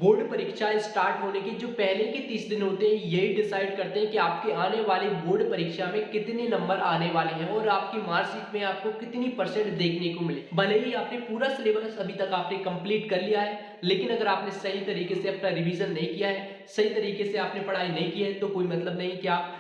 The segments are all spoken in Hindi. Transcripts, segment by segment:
बोर्ड परीक्षाएं स्टार्ट होने के जो पहले के 30 दिन होते हैं यही डिसाइड करते हैं कि आपके आने वाली बोर्ड परीक्षा में कितने नंबर आने वाले हैं और आपकी मार्कशीट में आपको कितनी परसेंट देखने को मिले। भले ही आपने पूरा सिलेबस अभी तक आपने कंप्लीट कर लिया है, लेकिन अगर आपने सही तरीके से अपना रिवीजन नहीं किया है, सही तरीके से आपने पढ़ाई नहीं की है, तो कोई मतलब नहीं कि आप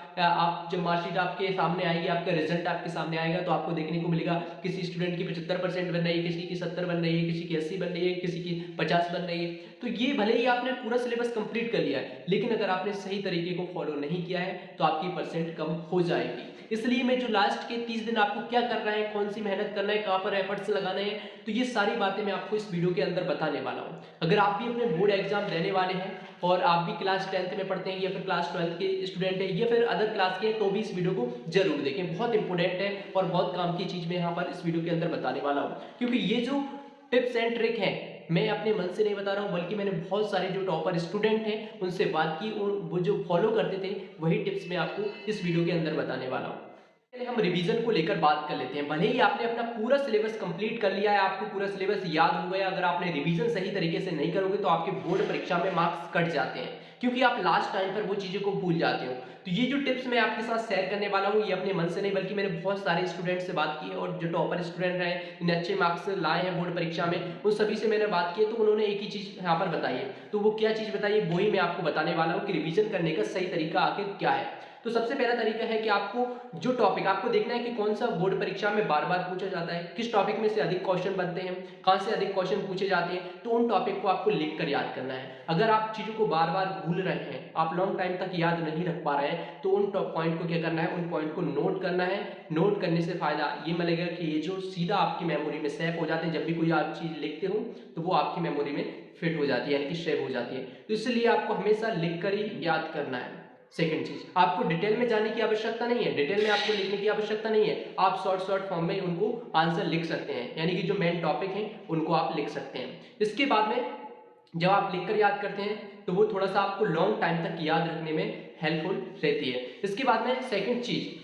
जब मार्कशीट आपके सामने आएगी, आपका रिजल्ट आपके सामने आएगा, तो आपको देखने को मिलेगा किसी स्टूडेंट की 75% बन रही है, किसी की 70 बन रही है, किसी की 80 बन रही है, किसी की 50 बन रही है। तो ये भले ही आपने पूरा सिलेबस कंप्लीट कर लिया है, लेकिन अगर आपने सही तरीके को फॉलो नहीं किया है तो आपकी परसेंट कम हो जाएगी। इसलिए मैं जो लास्ट के 30 दिन आपको क्या करना है, कौन सी मेहनत करना है, कहाँ पर एफर्ट्स लगाने हैं, तो ये सारी बातें मैं आपको इस वीडियो के अंदर बताने वाला हूँ। अगर आप भी अपने बोर्ड एग्जाम देने वाले हैं और आप भी क्लास 10th में पढ़ते हैं या फिर क्लास 12th के स्टूडेंट हैं या फिर अदर क्लास के हैं, तो भी इस वीडियो को जरूर देखें। बहुत इंपॉर्टेंट है और बहुत काम की चीज मैं यहाँ पर इस वीडियो के अंदर बताने वाला हूँ, क्योंकि ये जो टिप्स एंड ट्रिक है मैं अपने मन से नहीं बता रहा हूँ, बल्कि मैंने बहुत सारे जो टॉपर स्टूडेंट हैं उनसे बात की और वो जो फॉलो करते थे वही टिप्स मैं आपको इस वीडियो के अंदर बताने वाला हूँ। पहले हम रिवीजन को लेकर बात कर लेते हैं। भले ही आपने अपना पूरा सिलेबस कंप्लीट कर लिया है, आपको पूरा सिलेबस याद हो गया, अगर आपने रिवीजन सही तरीके से नहीं करोगे तो आपके बोर्ड परीक्षा में मार्क्स कट जाते हैं, क्योंकि आप लास्ट टाइम पर वो चीज़ों को भूल जाते हो। तो ये जो टिप्स मैं आपके साथ शेयर करने वाला हूँ, ये अपने मन से नहीं, बल्कि मैंने बहुत सारे स्टूडेंट से बात की है और जो टॉपर स्टूडेंट रहे, इन्हें अच्छे मार्क्स लाए हैं बोर्ड परीक्षा में, उन सभी से मैंने बात की है, तो उन्होंने एक ही चीज़ यहाँ पर बताई है। तो वो क्या चीज़ बताई है, वो ही मैं आपको बताने वाला हूँ कि रिवीजन करने का सही तरीका आखिर क्या है। तो सबसे पहला तरीका है कि आपको जो टॉपिक आपको देखना है कि कौन सा बोर्ड परीक्षा में बार बार पूछा जाता है, किस टॉपिक में से अधिक क्वेश्चन बनते हैं, कहां से अधिक क्वेश्चन पूछे जाते हैं, तो उन टॉपिक को आपको लिख कर याद करना है। अगर आप चीजों को बार बार भूल रहे हैं, आप लॉन्ग टाइम तक याद नहीं रख पा रहे हैं, तो उन पॉइंट को क्या करना है, उन पॉइंट को नोट करना है। नोट करने से फायदा ये मिलेगा कि ये जो सीधा आपकी मेमोरी में सेव हो जाते हैं, जब भी कोई आप चीज लिखते हो तो वो आपकी मेमोरी में फिट हो जाती है, यानी कि सेव हो जाती है। तो इसलिए आपको हमेशा लिख कर ही याद करना है। सेकंड चीज, आपको डिटेल में जाने की आवश्यकता नहीं है, डिटेल में आपको लिखने की आवश्यकता नहीं है, आप शॉर्ट शॉर्ट फॉर्म में उनको आंसर लिख सकते हैं, यानी कि जो मेन टॉपिक है उनको आप लिख सकते हैं। इसके बाद में जब आप लिखकर याद करते हैं तो वो थोड़ा सा आपको लॉन्ग टाइम तक याद रखने में हेल्पफुल रहती है। इसके बाद में सेकंड चीज,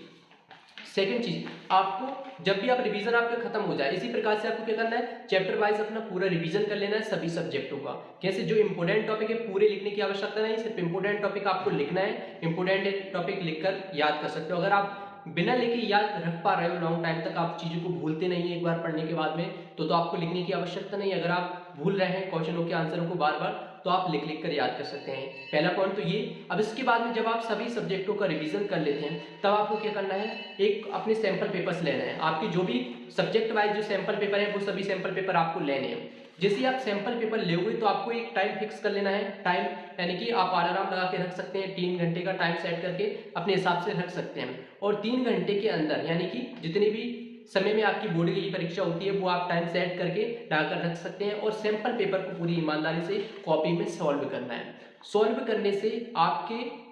आपको जब भी आप रिवीजन आपका खत्म हो जाए, इसी प्रकार से आपको क्या करना है, चैप्टर वाइज अपना पूरा रिवीजन कर लेना है सभी सब्जेक्टों का। कैसे, जो इंपोर्टेंट टॉपिक है पूरे लिखने की आवश्यकता नहीं, सिर्फ इंपोर्टेंट टॉपिक आपको लिखना है, इंपोर्टेंट टॉपिक लिखकर याद कर सकते हो। अगर आप बिना लिखे याद रख पा रहे हो लॉन्ग टाइम तक, आप चीजों को भूलते नहीं है एक बार पढ़ने के बाद में, तो आपको लिखने की आवश्यकता नहीं है। अगर आप भूल रहे हैं क्वेश्चनों के आंसरों को बार बार, तो आप लिख लिख कर याद कर सकते हैं। पहला पॉइंट तो ये। अब इसके बाद में जब आप सभी सब्जेक्टों का रिवीजन कर लेते हैं, तब आपको क्या करना है, एक अपने सैंपल पेपर्स लेना है। आपके जो भी सब्जेक्ट वाइज जो सैंपल पेपर है वो सभी सैंपल पेपर आपको लेने हैं। जैसे ही आप सैंपल पेपर लोगे तो आपको एक टाइम फिक्स कर लेना है। टाइम यानी कि आप अलार्म लगा के रख सकते हैं, 3 घंटे का टाइम सेट करके अपने हिसाब से रख सकते हैं, और 3 घंटे के अंदर यानी कि जितनी भी समय में आपकी बोर्ड की परीक्षा होती है वो आप टाइम सेट करके लाकर रख सकते हैं, और सैंपल पेपर को पूरी ईमानदारी से कॉपी में सॉल्व करना है। सॉल्व करने से आपके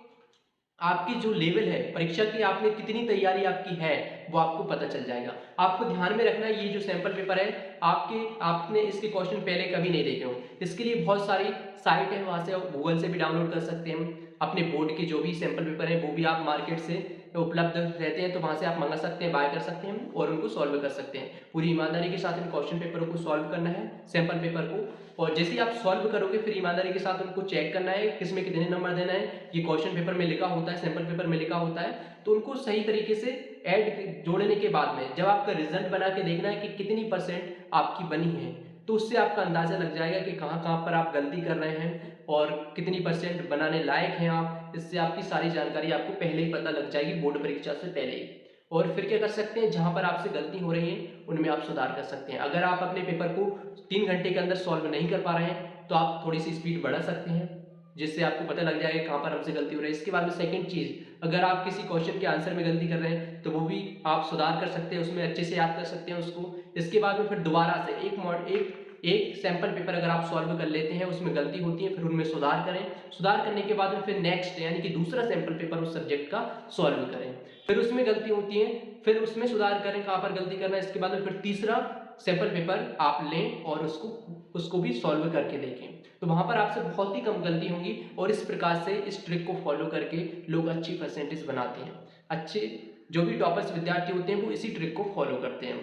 आपकी जो लेवल है परीक्षा की, आपने कितनी तैयारी आपकी है वो आपको पता चल जाएगा। आपको ध्यान में रखना है, ये जो सैंपल पेपर है आपने इसके क्वेश्चन पहले कभी नहीं देखे हो, इसके लिए बहुत सारी साइट है, वहां से गूगल से भी डाउनलोड कर सकते हैं। अपने बोर्ड के जो भी सैंपल पेपर है वो भी आप मार्केट से उपलब्ध रहते हैं, तो वहां से आप मंगा सकते हैं, बाय कर सकते हैं और उनको सॉल्व कर सकते हैं। पूरी ईमानदारी के साथ इन क्वेश्चन पेपरों को सॉल्व करना है, सैंपल पेपर को, और जैसे ही आप सॉल्व करोगे फिर ईमानदारी के साथ उनको चेक करना है किसमें कितने नंबर देना है। ये क्वेश्चन पेपर में लिखा होता है, सैंपल पेपर में लिखा होता है, तो उनको सही तरीके से ऐड जोड़ने के बाद में जब आपका रिजल्ट बना के देखना है कि कितनी परसेंट आपकी बनी है, तो उससे आपका अंदाजा लग जाएगा कि कहाँ कहाँ पर आप गलती कर रहे हैं और कितनी परसेंट बनाने लायक हैं आप। इससे आपकी सारी जानकारी आपको पहले ही पता लग जाएगी, बोर्ड परीक्षा से पहले ही। और फिर क्या कर सकते हैं, जहां पर आपसे गलती हो रही है उनमें आप सुधार कर सकते हैं। अगर आप अपने पेपर को 3 घंटे के अंदर सॉल्व नहीं कर पा रहे हैं तो आप थोड़ी सी स्पीड बढ़ा सकते हैं, जिससे आपको पता लग जाएगा कहाँ पर हमसे गलती हो रही है। इसके बाद में सेकंड चीज, अगर आप किसी क्वेश्चन के आंसर में गलती कर रहे हैं तो वो भी आप सुधार कर सकते हैं, उसमें अच्छे से याद कर सकते हैं उसको। इसके बाद में फिर दोबारा से एक सैंपल पेपर अगर आप सॉल्व कर लेते हैं, उसमें गलती होती है, फिर उनमें सुधार करें। सुधार करने के बाद में फिर नेक्स्ट यानी कि दूसरा सैंपल पेपर उस सब्जेक्ट का सॉल्व करें, फिर उसमें गलती होती है फिर उसमें सुधार करें, कहाँ पर गलती करना है। इसके बाद में फिर तीसरा सैंपल पेपर आप लें और उसको भी सॉल्व करके देखें, तो वहां पर आपसे बहुत ही कम गलती होंगी। और इस प्रकार से इस ट्रिक को फॉलो करके लोग अच्छी परसेंटेज बनाते हैं। अच्छे जो भी टॉपर्स विद्यार्थी होते हैं वो इसी ट्रिक को फॉलो करते हैं,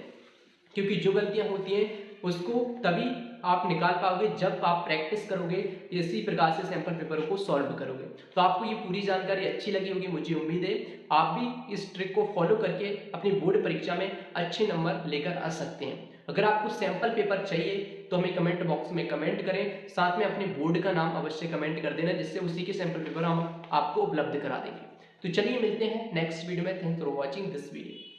क्योंकि जो गलतियां होती हैं उसको तभी आप निकाल पाओगे जब आप प्रैक्टिस करोगे, इसी प्रकार से सैंपल पेपर को सॉल्व करोगे। तो आपको ये पूरी जानकारी अच्छी लगी होगी, मुझे उम्मीद है आप भी इस ट्रिक को फॉलो करके अपनी बोर्ड परीक्षा में अच्छे नंबर लेकर आ सकते हैं। अगर आपको सैंपल पेपर चाहिए तो हमें कमेंट बॉक्स में कमेंट करें, साथ में अपने बोर्ड का नाम अवश्य कमेंट कर देना, जिससे उसी के सैंपल पेपर हम आपको उपलब्ध करा देंगे। तो चलिए मिलते हैं नेक्स्ट वीडियो में। Thanks for watching this video.